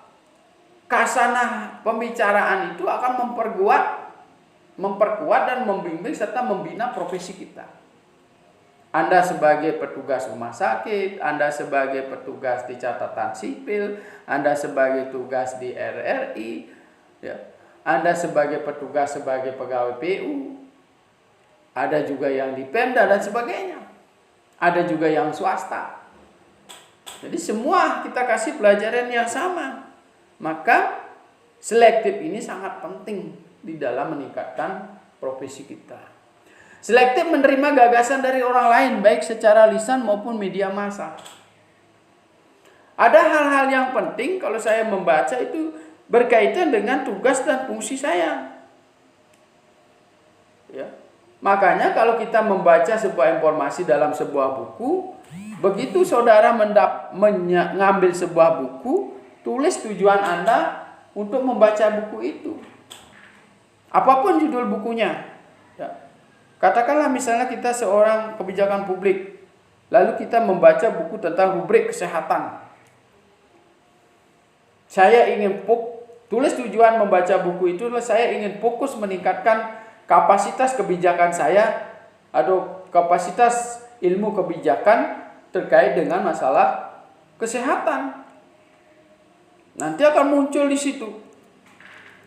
kasanah pembicaraan itu akan memperkuat dan membimbing serta membina profesi kita. Anda sebagai petugas rumah sakit, Anda sebagai petugas di catatan sipil, Anda sebagai tugas di RRI, ya. Anda sebagai petugas sebagai pegawai PU, ada juga yang di Pemda dan sebagainya. Ada juga yang swasta. Jadi semua kita kasih pelajaran yang sama. Maka selektif ini sangat penting di dalam meningkatkan profesi kita. Selektif menerima gagasan dari orang lain, baik secara lisan maupun media massa. Ada hal-hal yang penting kalau saya membaca itu berkaitan dengan tugas dan fungsi saya. Ya. Makanya kalau kita membaca sebuah informasi dalam sebuah buku, begitu saudara mengambil sebuah buku, tulis tujuan Anda untuk membaca buku itu. Apapun judul bukunya. Ya. Katakanlah misalnya kita seorang kebijakan publik, lalu kita membaca buku tentang rubrik kesehatan. Saya ingin tulis tujuan membaca buku itu adalah saya ingin fokus meningkatkan kapasitas kebijakan saya atau kapasitas ilmu kebijakan terkait dengan masalah kesehatan. Nanti akan muncul di situ.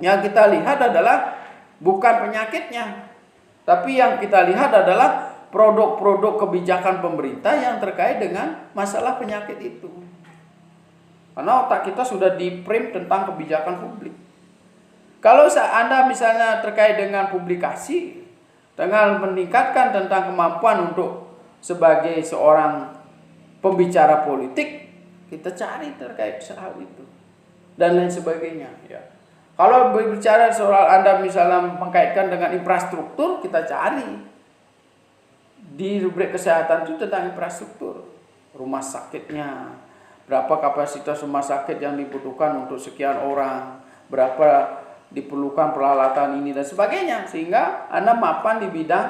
Yang kita lihat adalah bukan penyakitnya, tapi yang kita lihat adalah produk-produk kebijakan pemerintah yang terkait dengan masalah penyakit itu. Karena otak kita sudah di-frame tentang kebijakan publik. Kalau Anda misalnya terkait dengan publikasi, dengan meningkatkan tentang kemampuan untuk sebagai seorang pembicara politik, kita cari terkait hal itu. Dan lain sebagainya. Ya. Kalau berbicara soal Anda misalnya mengkaitkan dengan infrastruktur, kita cari di rubrik kesehatan itu tentang infrastruktur. Rumah sakitnya, berapa kapasitas rumah sakit yang dibutuhkan untuk sekian orang, berapa diperlukan peralatan ini dan sebagainya. Sehingga Anda mapan di bidang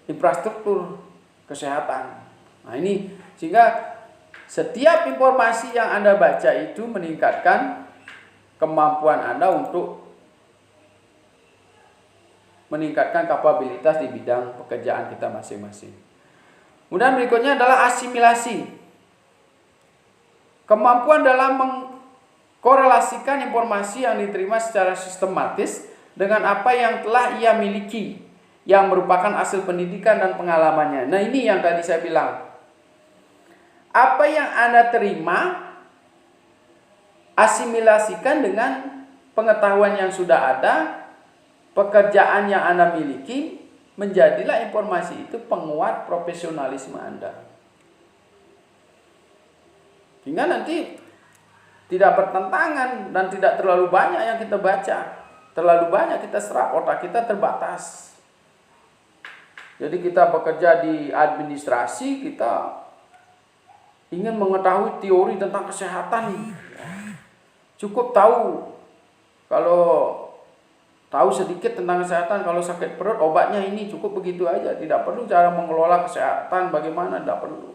infrastruktur kesehatan. Nah ini, sehingga setiap informasi yang Anda baca itu meningkatkan kemampuan Anda untuk meningkatkan kapabilitas di bidang pekerjaan kita masing-masing. Kemudian berikutnya adalah asimilasi. Kemampuan dalam mengkorelasikan informasi yang diterima secara sistematis dengan apa yang telah ia miliki, yang merupakan hasil pendidikan dan pengalamannya. Nah ini yang tadi saya bilang. Apa yang Anda terima, asimilasikan dengan pengetahuan yang sudah ada, pekerjaan yang Anda miliki, menjadilah informasi itu penguat profesionalisme Anda. Hingga nanti tidak bertentangan dan tidak terlalu banyak yang kita baca. Terlalu banyak kita serap, otak kita terbatas. Jadi kita bekerja di administrasi, kita ingin mengetahui teori tentang kesehatan. Cukup tahu, kalau tahu sedikit tentang kesehatan, kalau sakit perut obatnya ini, cukup begitu aja. Tidak perlu cara mengelola kesehatan bagaimana, tidak perlu.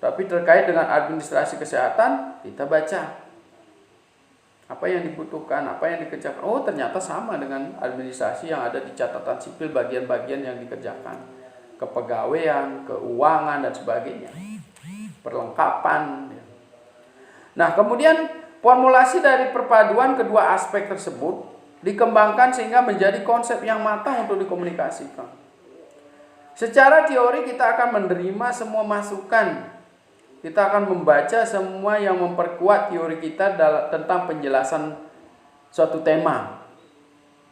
Tapi terkait dengan administrasi kesehatan, kita baca apa yang dibutuhkan, apa yang dikerjakan. Oh ternyata sama dengan administrasi yang ada di catatan sipil, bagian-bagian yang dikerjakan. kepegawaian, keuangan dan sebagainya, perlengkapan. Nah, kemudian formulasi dari perpaduan kedua aspek tersebut dikembangkan sehingga menjadi konsep yang matang untuk dikomunikasikan. Secara teori kita akan menerima semua masukan. Kita akan membaca semua yang memperkuat teori kita tentang penjelasan suatu tema.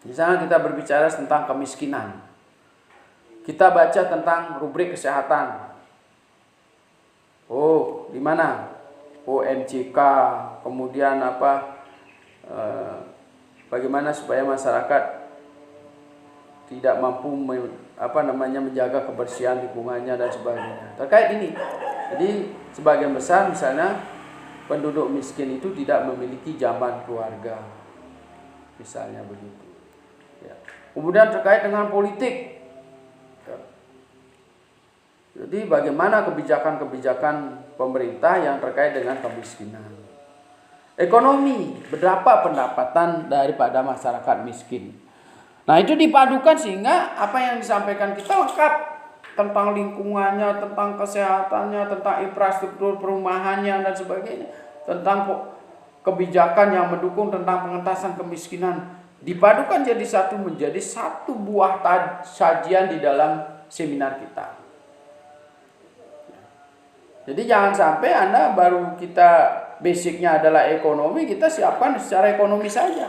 Misalnya kita berbicara tentang kemiskinan. Kita baca tentang rubrik kesehatan. Oh, di mana? OMJK, kemudian bagaimana supaya masyarakat tidak mampu menjaga kebersihan lingkungannya dan sebagainya. Terkait ini, jadi sebagian besar misalnya penduduk miskin itu tidak memiliki jamban keluarga, misalnya begitu. Ya. Kemudian terkait dengan politik, ya. Jadi bagaimana kebijakan-kebijakan pemerintah yang terkait dengan kemiskinan. Ekonomi, berapa pendapatan daripada masyarakat miskin. Nah, itu dipadukan sehingga apa yang disampaikan kita lengkap. Tentang lingkungannya, tentang kesehatannya, tentang infrastruktur perumahannya dan sebagainya. Tentang kebijakan yang mendukung tentang pengentasan kemiskinan. Dipadukan menjadi satu buah sajian di dalam seminar kita. Jadi jangan sampai Anda baru kita basicnya adalah ekonomi, kita siapkan secara ekonomi saja.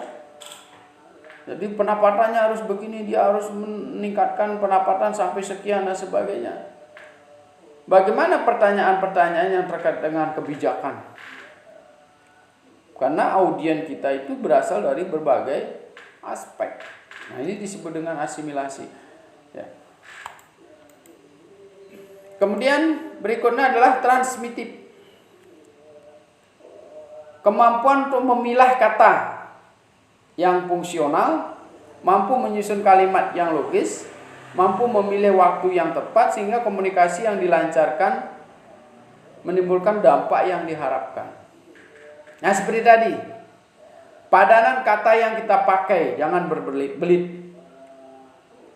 Jadi pendapatannya harus begini, dia harus meningkatkan pendapatan sampai sekian dan sebagainya. Bagaimana pertanyaan-pertanyaan yang terkait dengan kebijakan? Karena audien kita itu berasal dari berbagai aspek. Nah, ini disebut dengan asimilasi. Ya. Kemudian berikutnya adalah transmitif. Kemampuan untuk memilah kata yang fungsional, mampu menyusun kalimat yang logis, mampu memilih waktu yang tepat sehingga komunikasi yang dilancarkan menimbulkan dampak yang diharapkan. Nah, seperti tadi, padanan kata yang kita pakai jangan berbelit-belit.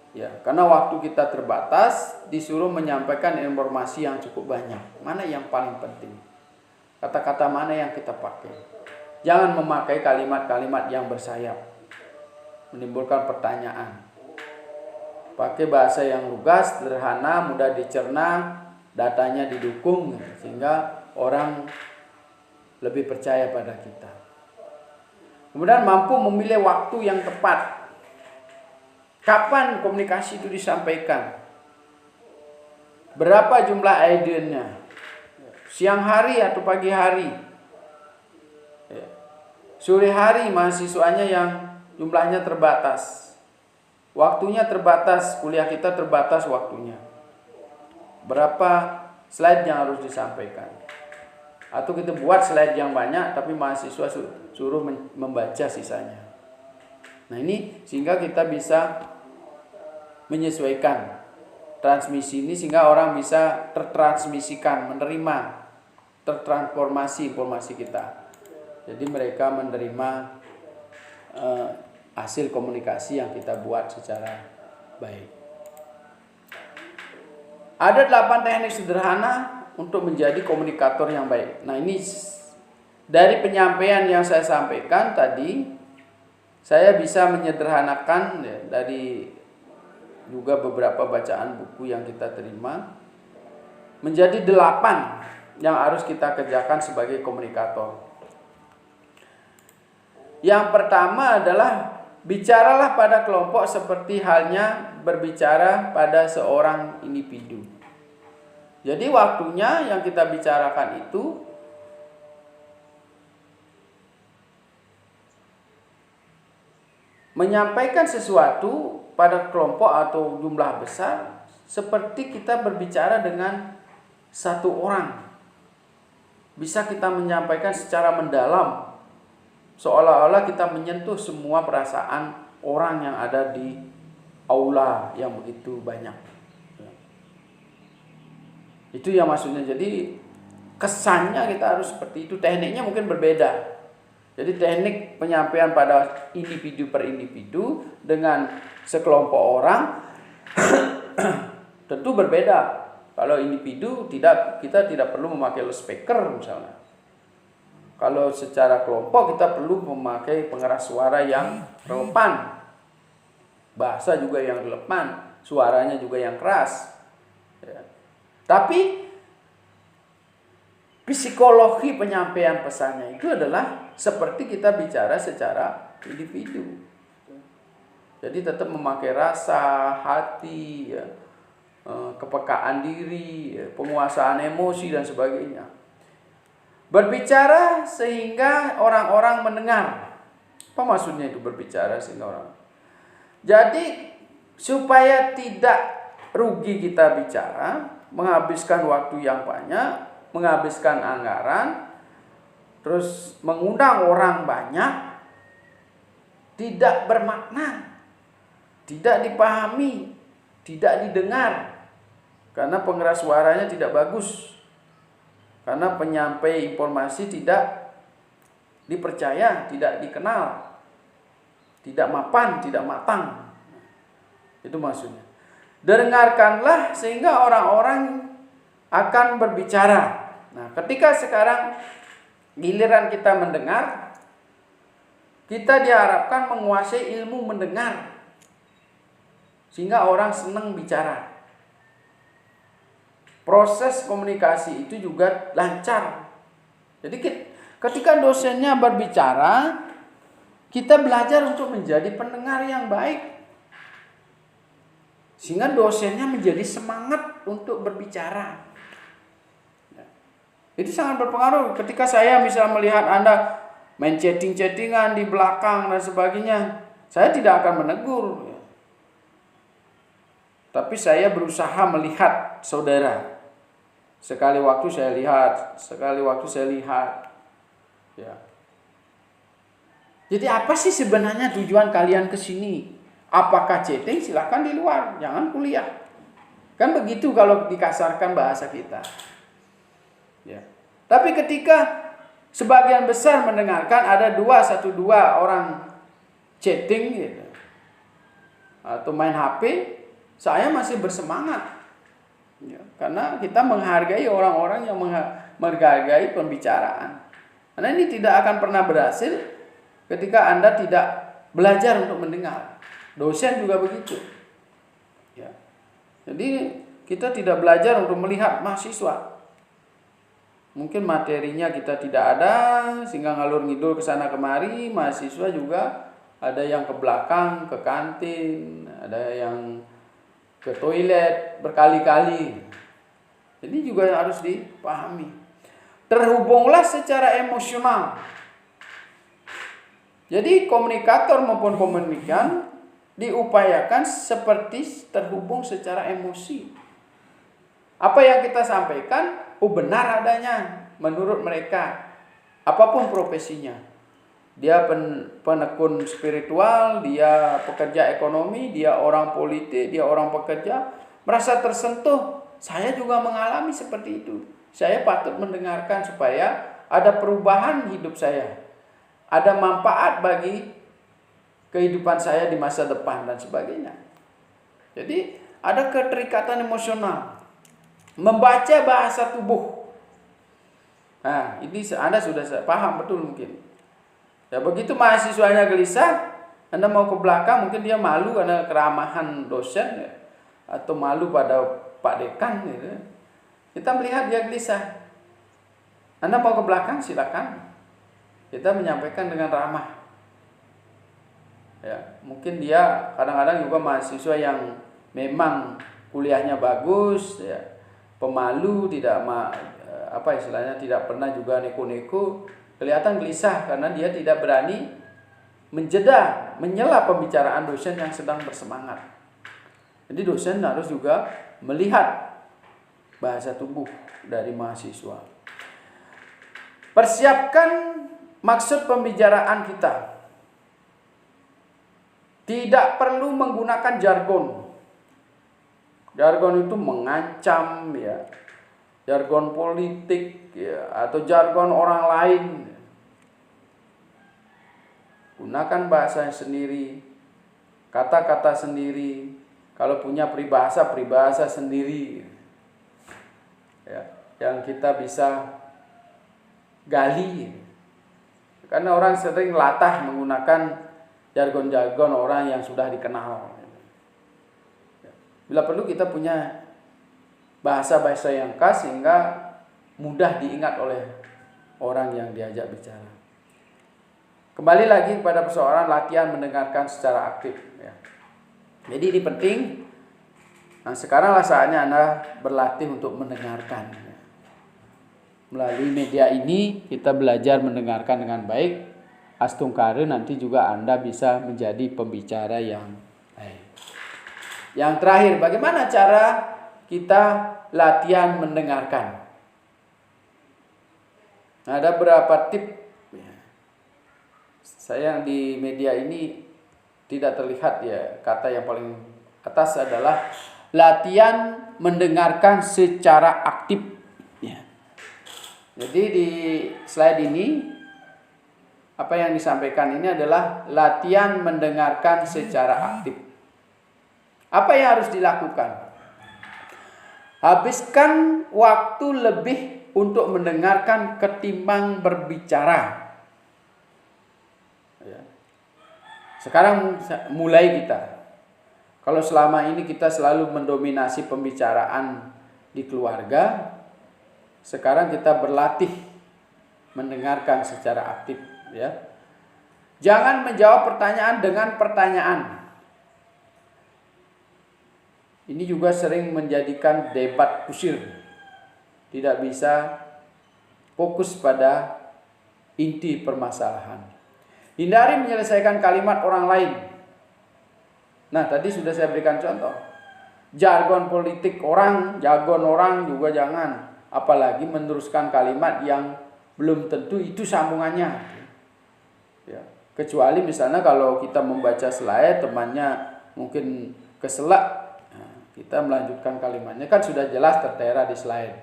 Ya, karena waktu kita terbatas, disuruh menyampaikan informasi yang cukup banyak. Mana yang paling penting? Kata-kata mana yang kita pakai? Jangan memakai kalimat-kalimat yang bersayap, menimbulkan pertanyaan. Pakai bahasa yang lugas, sederhana, mudah dicerna, datanya didukung, sehingga orang lebih percaya pada kita. Kemudian mampu memilih waktu yang tepat. Kapan komunikasi itu disampaikan? Berapa jumlah audiennya? Siang hari atau pagi hari? Sore hari mahasiswanya yang jumlahnya terbatas. Waktunya terbatas, kuliah kita terbatas waktunya. Berapa slide yang harus disampaikan? Atau kita buat slide yang banyak tapi mahasiswa suruh membaca sisanya. Nah, ini sehingga kita bisa menyesuaikan transmisi ini sehingga orang bisa tertransmisikan, menerima, tertransformasi informasi kita. Jadi mereka menerima hasil komunikasi yang kita buat secara baik. Ada 8 teknik sederhana untuk menjadi komunikator yang baik. Nah, ini dari penyampaian yang saya sampaikan tadi, saya bisa menyederhanakan ya, dari juga beberapa bacaan buku yang kita terima menjadi 8 yang harus kita kerjakan sebagai komunikator. Yang pertama adalah bicaralah pada kelompok seperti halnya berbicara pada seorang individu. Jadi waktunya yang kita bicarakan itu menyampaikan sesuatu pada kelompok atau jumlah besar seperti kita berbicara dengan satu orang. Bisa kita menyampaikan secara mendalam, seolah-olah kita menyentuh semua perasaan orang yang ada di aula yang begitu banyak. Itu yang maksudnya. Jadi kesannya kita harus seperti itu. Tekniknya mungkin berbeda. Jadi teknik penyampaian pada individu per individu dengan sekelompok orang Tentu berbeda. Kalau individu kita tidak perlu memakai loudspeaker misalnya. Kalau secara kelompok kita perlu memakai pengeras suara yang relevan. Bahasa juga yang relevan, suaranya juga yang keras. Ya. Tapi psikologi penyampaian pesannya itu adalah seperti kita bicara secara individu. Jadi tetap memakai rasa, hati, ya, kepekaan diri, ya, penguasaan emosi dan sebagainya. Berbicara sehingga orang-orang mendengar. Apa maksudnya itu berbicara sehingga orang? Jadi supaya tidak rugi kita bicara, menghabiskan waktu yang banyak, menghabiskan anggaran, terus mengundang orang banyak, tidak bermakna, tidak dipahami, tidak didengar, karena pengeras suaranya tidak bagus. Karena penyampai informasi tidak dipercaya, tidak dikenal, tidak mapan, tidak matang. Itu maksudnya. Dengarkanlah sehingga orang-orang akan berbicara. Nah, ketika sekarang giliran kita mendengar, kita diharapkan menguasai ilmu mendengar. Sehingga orang senang bicara. Proses komunikasi itu juga lancar. Jadi ketika dosennya berbicara, kita belajar untuk menjadi pendengar yang baik. Sehingga dosennya menjadi semangat untuk berbicara. Itu sangat berpengaruh. Ketika saya misalnya melihat Anda main chatting-chattingan di belakang dan sebagainya, saya tidak akan menegur. Tapi saya berusaha melihat saudara. Sekali waktu saya lihat, sekali waktu saya lihat. Ya. Jadi apa sih sebenarnya tujuan kalian ke sini? Apakah chatting? Silakan di luar, jangan kuliah. Kan begitu kalau dikasarkan bahasa kita. Ya. Tapi ketika sebagian besar mendengarkan ada 1-2 orang chatting gitu, atau main HP, saya masih bersemangat. Ya, karena kita menghargai orang-orang yang menghargai pembicaraan. Karena ini tidak akan pernah berhasil ketika Anda tidak belajar untuk mendengar. Dosen juga begitu. Ya. Jadi kita tidak belajar untuk melihat mahasiswa. Mungkin materinya kita tidak ada sehingga ngalur ngidul ke sana kemari. Mahasiswa juga ada yang ke belakang, ke kantin, ada yang ke toilet berkali-kali. Jadi juga harus dipahami. Terhubunglah secara emosional. Jadi komunikator maupun komunikan diupayakan seperti terhubung secara emosi. Apa yang kita sampaikan, benar adanya menurut mereka. Apapun profesinya. Dia penekun spiritual, dia pekerja ekonomi, dia orang politik, dia orang pekerja, merasa tersentuh. Saya juga mengalami seperti itu. Saya patut mendengarkan supaya ada perubahan hidup saya. Ada manfaat bagi kehidupan saya di masa depan dan sebagainya. Jadi ada keterikatan emosional. Membaca bahasa tubuh. Nah, ini Anda sudah paham betul mungkin. Ya begitu mahasiswanya gelisah, Anda mau ke belakang, mungkin dia malu karena keramahan dosen, ya, atau malu pada Pak Dekan. Gitu. Kita melihat dia gelisah. Anda mau ke belakang, silakan. Kita menyampaikan dengan ramah. Ya, mungkin dia kadang-kadang juga mahasiswa yang memang kuliahnya bagus, ya, pemalu, tidak tidak pernah juga neko-neko. Kelihatan gelisah karena dia tidak berani menyela pembicaraan dosen yang sedang bersemangat. Jadi dosen harus juga melihat bahasa tubuh dari mahasiswa. Persiapkan maksud pembicaraan kita. Tidak perlu menggunakan jargon. Jargon itu mengancam, ya. Jargon politik, ya, atau jargon orang lain. Gunakan bahasa sendiri, kata-kata sendiri, kalau punya peribahasa sendiri ya, yang kita bisa gali. Karena orang sering latah menggunakan jargon-jargon orang yang sudah dikenal. Bila perlu kita punya bahasa-bahasa yang khas sehingga mudah diingat oleh orang yang diajak bicara. Kembali lagi pada persoalan latihan mendengarkan secara aktif. Ya. Jadi ini penting. Nah, sekaranglah saatnya Anda berlatih untuk mendengarkan. Melalui media ini kita belajar mendengarkan dengan baik. Astungkare nanti juga Anda bisa menjadi pembicara yang baik. Yang terakhir, bagaimana cara kita latihan mendengarkan? Nah, ada beberapa tip. Sayang di media ini tidak terlihat ya, kata yang paling atas adalah latihan mendengarkan secara aktif. Ya. Jadi di slide ini apa yang disampaikan ini adalah latihan mendengarkan secara aktif. Apa yang harus dilakukan? Habiskan waktu lebih untuk mendengarkan ketimbang berbicara. Ya. Sekarang mulai kita. Kalau selama ini kita selalu mendominasi pembicaraan di keluarga, sekarang kita berlatih mendengarkan secara aktif. Ya. Jangan menjawab pertanyaan dengan pertanyaan. Ini juga sering menjadikan debat kusir. Tidak bisa fokus pada inti permasalahan. Hindari menyelesaikan kalimat orang lain. Nah, tadi sudah saya berikan contoh. Jargon politik orang, jargon orang juga jangan. Apalagi meneruskan kalimat yang belum tentu itu sambungannya. Ya. Kecuali misalnya kalau kita membaca slide, temannya mungkin keselak, kita melanjutkan kalimatnya, kan sudah jelas tertera di slide.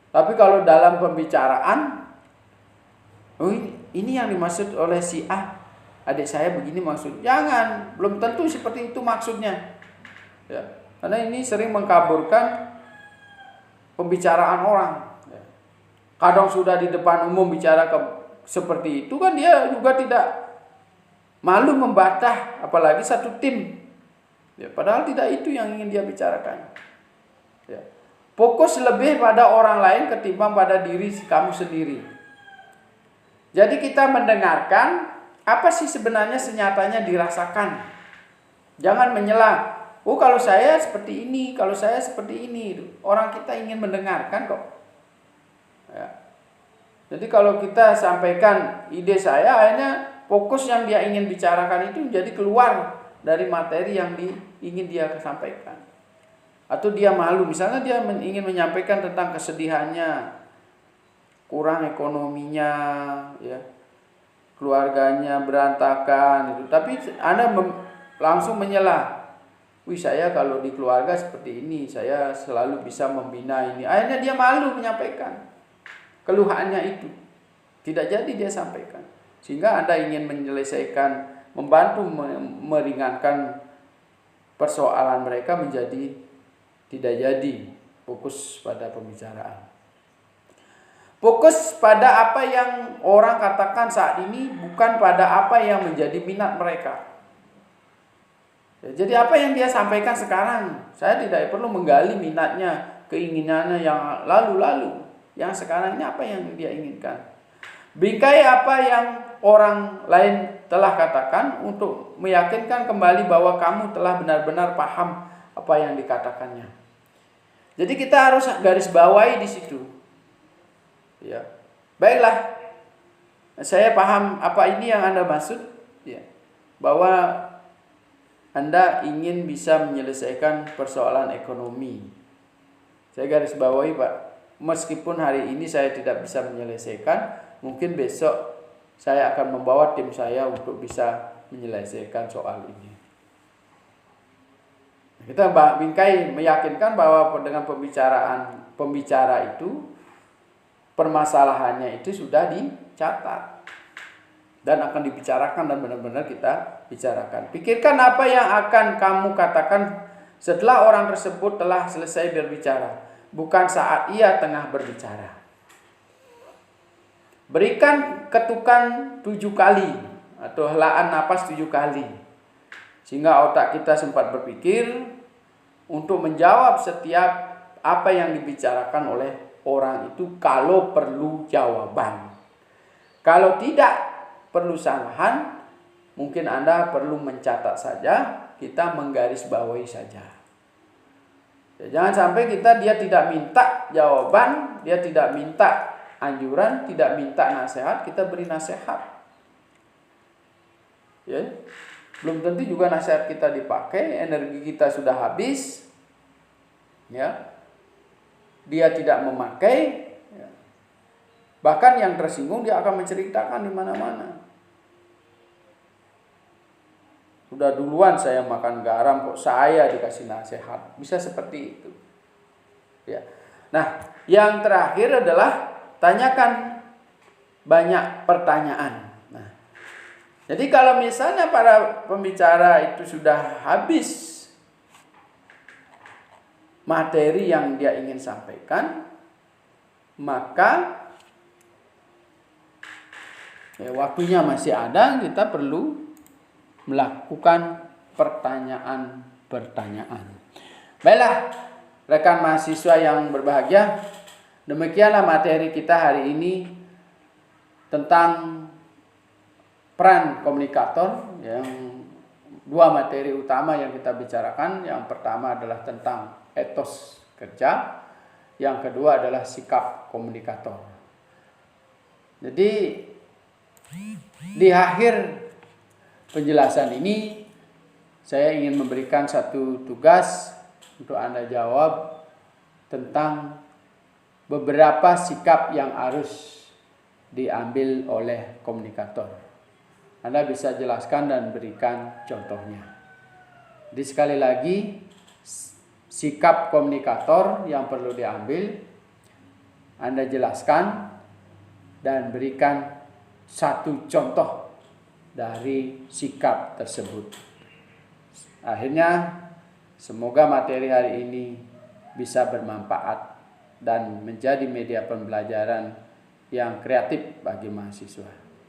Tapi kalau dalam pembicaraan, oh ini yang dimaksud oleh si A, adik saya begini maksud. Jangan, belum tentu seperti itu maksudnya. Ya, karena ini sering mengkaburkan pembicaraan orang. Ya. Kadang sudah di depan umum bicara seperti itu kan dia juga tidak malu membantah, apalagi satu tim. Ya, padahal tidak itu yang ingin dia bicarakan. Ya. Fokus lebih pada orang lain ketimbang pada diri kamu sendiri. Jadi kita mendengarkan apa sih sebenarnya senyatanya dirasakan. Jangan menyela. Oh, kalau saya seperti ini, kalau saya seperti ini. Orang kita ingin mendengarkan kok. Ya. Jadi kalau kita sampaikan ide saya, akhirnya fokus yang dia ingin bicarakan itu jadi keluar dari materi yang ingin dia sampaikan. Atau dia malu, misalnya dia ingin menyampaikan tentang kesedihannya, kurang ekonominya, ya, keluarganya berantakan itu. Tapi Anda langsung menyela. Wih, saya kalau di keluarga seperti ini, saya selalu bisa membina ini. Akhirnya dia malu menyampaikan keluhannya itu. Tidak jadi dia sampaikan. Sehingga Anda ingin menyelesaikan, membantu meringankan persoalan mereka menjadi tidak jadi fokus pada pembicaraan. Fokus pada apa yang orang katakan saat ini, bukan pada apa yang menjadi minat mereka. Ya, jadi apa yang dia sampaikan sekarang, saya tidak perlu menggali minatnya, keinginannya yang lalu-lalu. Yang sekarang ini apa yang dia inginkan. Bingkai apa yang orang lain telah katakan untuk meyakinkan kembali bahwa kamu telah benar-benar paham apa yang dikatakannya. Jadi kita harus garis bawahi di situ. Ya. Baiklah. Saya paham apa ini yang Anda maksud, ya. Bahwa Anda ingin bisa menyelesaikan persoalan ekonomi. Saya garis bawahi, Pak. Meskipun hari ini saya tidak bisa menyelesaikan, mungkin besok saya akan membawa tim saya untuk bisa menyelesaikan soal ini. Kita bingkai meyakinkan bahwa dengan pembicara itu, permasalahannya itu sudah dicatat dan akan dibicarakan dan benar-benar kita bicarakan. Pikirkan apa yang akan kamu katakan setelah orang tersebut telah selesai berbicara, bukan saat ia tengah berbicara. Berikan ketukan 7 kali atau helaan napas 7 kali, sehingga otak kita sempat berpikir untuk menjawab setiap apa yang dibicarakan oleh orang itu kalau perlu jawaban. Kalau tidak perlu sanggahan, mungkin Anda perlu mencatat saja, kita menggarisbawahi saja. Ya, jangan sampai dia tidak minta jawaban, dia tidak minta anjuran, tidak minta nasihat, kita beri nasihat. Ya, belum tentu juga nasihat kita dipakai, energi kita sudah habis. Ya, dia tidak memakai. Ya. Bahkan yang tersinggung dia akan menceritakan di mana-mana. Sudah duluan saya makan garam kok saya dikasih nasihat. Bisa seperti itu. Ya. Nah, yang terakhir adalah tanyakan banyak pertanyaan. Nah, jadi kalau misalnya para pembicara itu sudah habis materi yang dia ingin sampaikan, maka waktunya masih ada, kita perlu melakukan pertanyaan-pertanyaan. Baiklah, rekan mahasiswa yang berbahagia, demikianlah materi kita hari ini tentang peran komunikator. Yang 2 materi utama yang kita bicarakan, yang pertama adalah tentang etos kerja, yang kedua adalah sikap komunikator. Jadi di akhir penjelasan ini, saya ingin memberikan satu tugas untuk Anda jawab tentang beberapa sikap yang harus diambil oleh komunikator. Anda bisa jelaskan dan berikan contohnya. Jadi sekali lagi, sikap komunikator yang perlu diambil, Anda jelaskan dan berikan satu contoh dari sikap tersebut. Akhirnya semoga materi hari ini bisa bermanfaat dan menjadi media pembelajaran yang kreatif bagi mahasiswa.